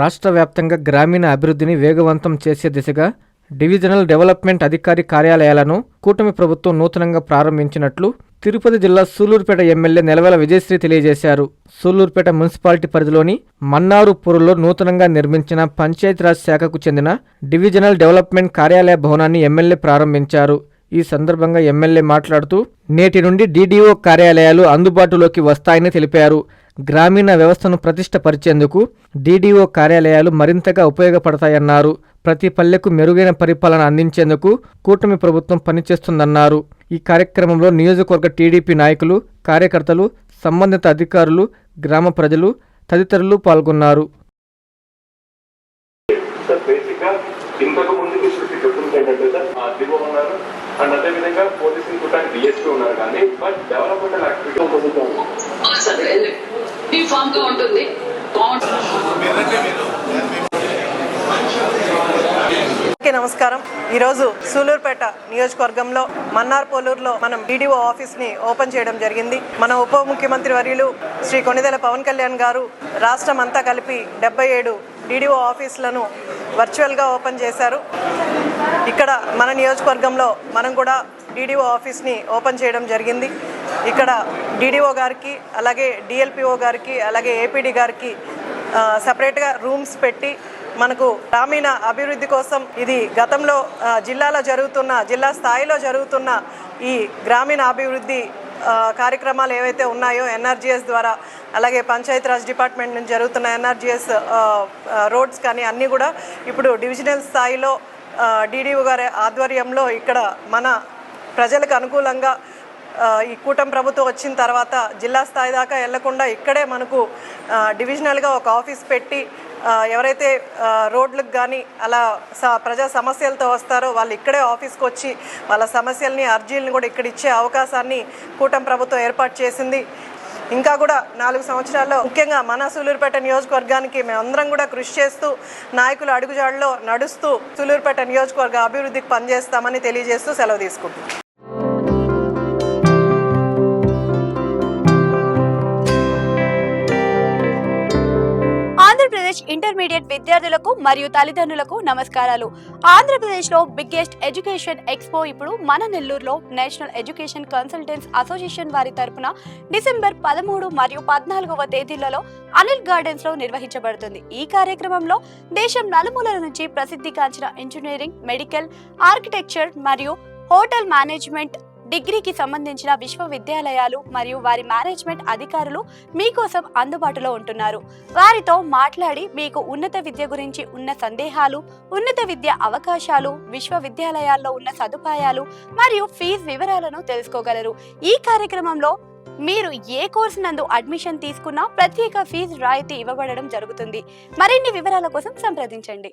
రాష్ట్ర వ్యాప్తంగా గ్రామీణ అభివృద్ధిని వేగవంతం చేసే దిశగా డివిజనల్ డెవలప్మెంట్ అధికారి కార్యాలయాలను కూటమి ప్రభుత్వం నూతనంగా ప్రారంభించినట్లు తిరుపతి జిల్లా సూళ్లూరుపేట ఎమ్మెల్యే నెలవెల విజయశ్రీ తెలియజేశారు. సూళ్లూరుపేట మున్సిపాలిటీ పరిధిలోని మన్నారుపూర్లో నూతనంగా నిర్మించిన పంచాయతీరాజ్ శాఖకు చెందిన డివిజనల్ డెవలప్మెంట్ కార్యాలయ భవనాన్ని ఎమ్మెల్యే ప్రారంభించారు. ఈ సందర్భంగా ఎమ్మెల్యే మాట్లాడుతూ నేటి నుండి డీడీఓ కార్యాలయాలు అందుబాటులోకి వస్తాయని తెలిపారు. గ్రామీణ వ్యవస్థను ప్రతిష్టపరిచేందుకు డీడీఓ కార్యాలయాలు మరింతగా ఉపయోగపడతాయన్నారు. ప్రతి పల్లెకు మెరుగైన పరిపాలన అందించేందుకు కూటమి ప్రభుత్వం పనిచేస్తుందన్నారు. ఈ కార్యక్రమంలో నియోజకవర్గ టీడీపీ నాయకులు, కార్యకర్తలు, సంబంధిత అధికారులు, గ్రామ ప్రజలు తదితరులు పాల్గొన్నారు. అండ్ అదేవిధంగా పోలీసింగ్ చూడడానికి డిఎస్పీ ఉన్నారు కానీ బట్ డెవలప్మెంటల్ యాక్టివిటీ ఉంటుంది. నమస్కారం. ఈరోజు సూళ్లూరుపేట నియోజకవర్గంలో మన్నార్పోలూరులో మనం డీడీఓ ఆఫీస్ ని ఓపెన్ చేయడం జరిగింది. మన ఉప ముఖ్యమంత్రి వర్యులు శ్రీ కొణిదెల పవన్ కళ్యాణ్ గారు రాష్ట్రం అంతా కలిపి 77 డీడీఓ ఆఫీసులను వర్చువల్గా ఓపెన్ చేశారు. ఇక్కడ మన నియోజకవర్గంలో మనం కూడా డీడీఓ ఆఫీస్ని ఓపెన్ చేయడం జరిగింది. ఇక్కడ డీడీఓ గారికి, అలాగే డిఎల్పిఓ గారికి, అలాగే ఏపీడీ గారికి సపరేట్గా రూమ్స్ పెట్టి మనకు గ్రామీణ అభివృద్ధి కోసం ఇది గతంలో జిల్లా స్థాయిలో జరుగుతున్న ఈ గ్రామీణ అభివృద్ధి కార్యక్రమాలు ఏవైతే ఉన్నాయో ఎన్ఆర్జీఎస్ ద్వారా, అలాగే పంచాయతీరాజ్ డిపార్ట్మెంట్ నుంచి జరుగుతున్న ఎన్ఆర్జీఎస్ రోడ్స్ కానీ అన్నీ కూడా ఇప్పుడు డివిజనల్ స్థాయిలో డీడీఓ గారి ఆధ్వర్యంలో ఇక్కడ మన ప్రజలకు అనుకూలంగా ఈ కూటమి ప్రభుత్వం వచ్చిన తర్వాత జిల్లా స్థాయి దాకా వెళ్లకుండా ఇక్కడే మనకు డివిజనల్గా ఒక ఆఫీస్ పెట్టి ఎవరైతే రోడ్లకు కానీ అలా ప్రజా సమస్యలతో వస్తారో వాళ్ళు ఇక్కడే ఆఫీస్కి వచ్చి వాళ్ళ సమస్యల్ని, అర్జీలను కూడా ఇక్కడ ఇచ్చే అవకాశాన్ని కూటమి ప్రభుత్వం ఏర్పాటు చేసింది. ఇంకా కూడా 4 సంవత్సరాల్లో ముఖ్యంగా మన సూళ్లూరుపేట నియోజకవర్గానికి మేమందరం కూడా కృషి చేస్తూ నాయకుల అడుగుజాడలో నడుస్తూ సూళ్లూరుపేట నియోజకవర్గ అభివృద్ధికి పనిచేస్తామని తెలియజేస్తూ సెలవు తీసుకుంటున్నాం. ఆంధ్రప్రదేశ్ ఇంటర్మీడియట్ విద్యార్థులకు మరియు తల్లిదండ్రులకు నమస్కారాలు. ఆంధ్రప్రదేశ్లో బిగ్గెస్ట్ ఎడ్యుకేషన్ ఎక్స్పో ఇప్పుడు మన నెల్లూరులో నేషనల్ ఎడ్యుకేషన్ కన్సల్టెంట్స్ అసోసియేషన్ వారి తరపున డిసెంబర్ 13 మరియు 14వ తేదీలలో అనిల్ గార్డెన్స్ లో నిర్వహించబడుతుంది. ఈ కార్యక్రమంలో దేశం నలుమూలల నుంచి ప్రసిద్ధిగాంచిన ఇంజనీరింగ్, మెడికల్, ఆర్కిటెక్చర్ మరియు హోటల్ మేనేజ్మెంట్ డిగ్రీకి సంబంధించిన విశ్వవిద్యాలయాలు మరియు వారి మేనేజ్మెంట్ అధికారులు మీకోసం అందుబాటులో ఉంటున్నారు. వారితో మాట్లాడి మీకు ఉన్నత విద్య గురించి ఉన్న సందేహాలు, ఉన్నత విద్య అవకాశాలు, విశ్వవిద్యాలయాల్లో ఉన్న సదుపాయాలు మరియు ఫీజు వివరాలను తెలుసుకోగలరు. ఈ కార్యక్రమంలో మీరు ఏ కోర్సు నందు అడ్మిషన్ తీసుకున్నా ప్రత్యేక ఫీజు రాయితీ ఇవ్వబడడం జరుగుతుంది. మరిన్ని వివరాల కోసం సంప్రదించండి.